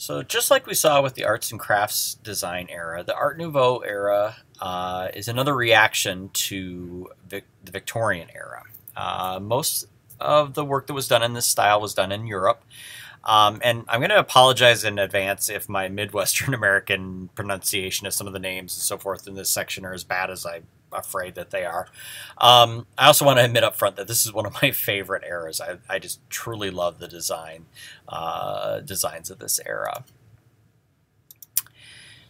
So just like we saw with the arts and crafts design era, the Art Nouveau era is another reaction to the Victorian era. Most of the work that was done in this style was done in Europe. And I'm going to apologize in advance if my Midwestern American pronunciation of some of the names and so forth in this section are as bad as I'm afraid that they are. I also want to admit up front that this is one of my favorite eras. I just truly love the designs of this era.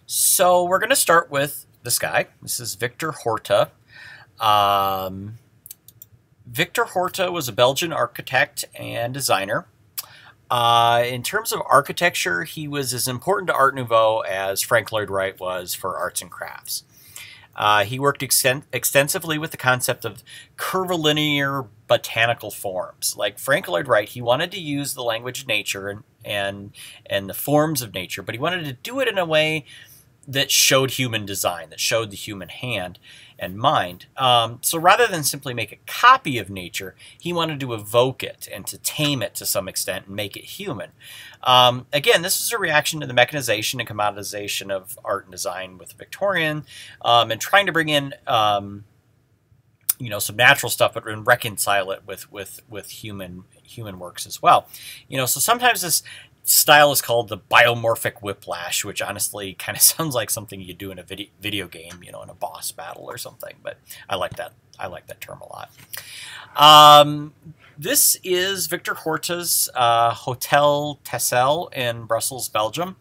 So we're going to start with this guy. This is Victor Horta. Victor Horta was a Belgian architect and designer. In terms of architecture, he was as important to Art Nouveau as Frank Lloyd Wright was for arts and crafts. He worked extensively with the concept of curvilinear botanical forms. Like Frank Lloyd Wright, he wanted to use the language of nature and the forms of nature, but he wanted to do it in a way that showed human design, that showed the human hand and mind. So rather than simply make a copy of nature, he wanted to evoke it and to tame it to some extent and make it human. Again, this is a reaction to the mechanization and commoditization of art and design with the Victorian, and trying to bring in some natural stuff, but reconcile it with human works as well. So sometimes this style is called the biomorphic whiplash, which honestly kind of sounds like something you do in a video game, in a boss battle or something. But I like that. I like that term a lot. This is Victor Horta's Hotel Texel in Brussels, Belgium.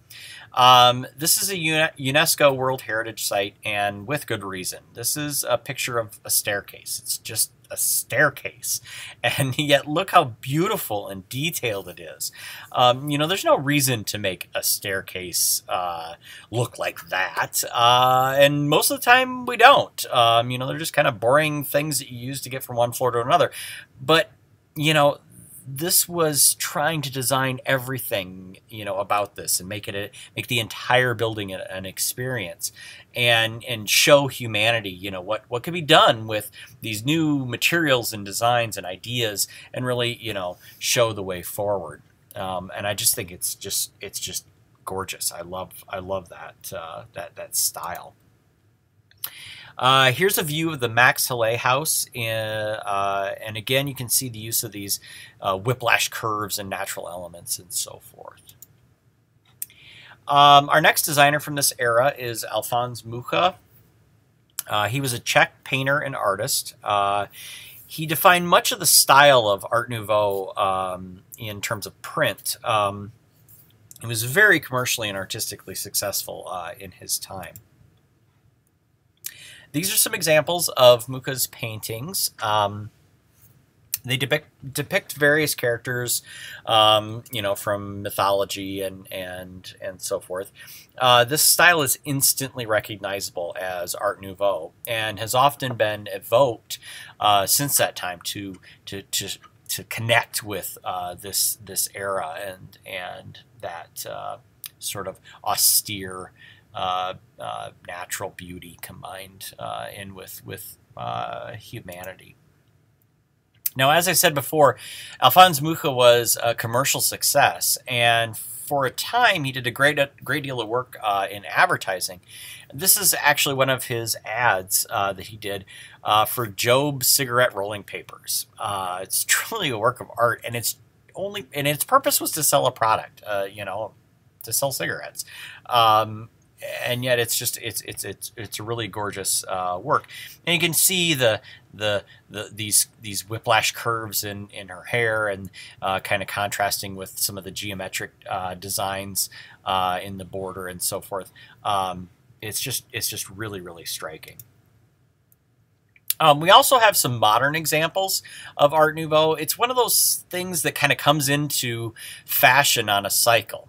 This is a UNESCO World Heritage Site, and with good reason. This is a picture of a staircase. It's just a staircase, and yet look how beautiful and detailed it is. There's no reason to make a staircase look like that, and most of the time we don't. They're just kind of boring things that you use to get from one floor to another. But this was trying to design everything, about this and make the entire building an experience, and show humanity, what could be done with these new materials and designs and ideas, and really, show the way forward. And I just think it's just gorgeous. I love that style. Here's a view of the Max Hallé house, and again you can see the use of these whiplash curves and natural elements and so forth. Our next designer from this era is Alfons Mucha. He was a Czech painter and artist. He defined much of the style of Art Nouveau in terms of print. He was very commercially and artistically successful in his time. These are some examples of Mucha's paintings. They depict various characters, from mythology and so forth. This style is instantly recognizable as Art Nouveau and has often been evoked since that time to connect with this era and that sort of austere natural beauty combined in with humanity. Now, as I said before, Alfons Mucha was a commercial success, and for a time he did a great deal of work in advertising. This is actually one of his ads that he did for Job cigarette rolling papers. It's truly a work of art, and its purpose was to sell a product, to sell cigarettes. And yet it's a really gorgeous work, and you can see these whiplash curves in her hair, and kind of contrasting with some of the geometric designs in the border and so forth. It's just really striking. We also have some modern examples of Art Nouveau. It's one of those things that kind of comes into fashion on a cycle.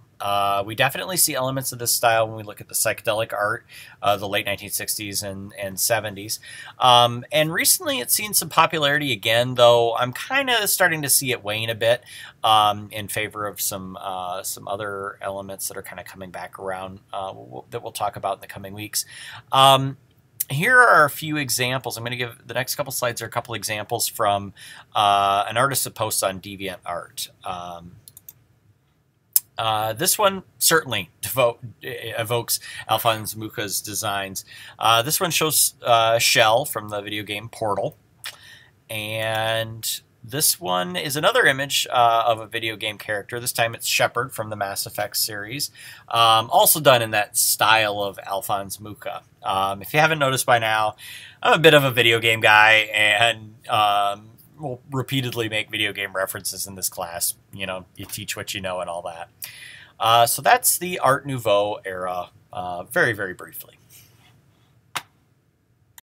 We definitely see elements of this style when we look at the psychedelic art of the late 1960s and 70s. And recently it's seen some popularity again, though I'm kind of starting to see it wane a bit in favor of some other elements that are kind of coming back around that we'll talk about in the coming weeks. Here are a few examples. I'm going to give the next couple slides are a couple examples from an artist that posts on DeviantArt. This one certainly evokes Alphonse Mucha's designs. This one shows Shell from the video game Portal. And this one is another image of a video game character. This time it's Shepard from the Mass Effect series. Also done in that style of Alphonse Mucha. If you haven't noticed by now, I'm a bit of a video game guy, and will repeatedly make video game references in this class. You know, you teach what you know and all that. So that's the Art Nouveau era, very, very briefly.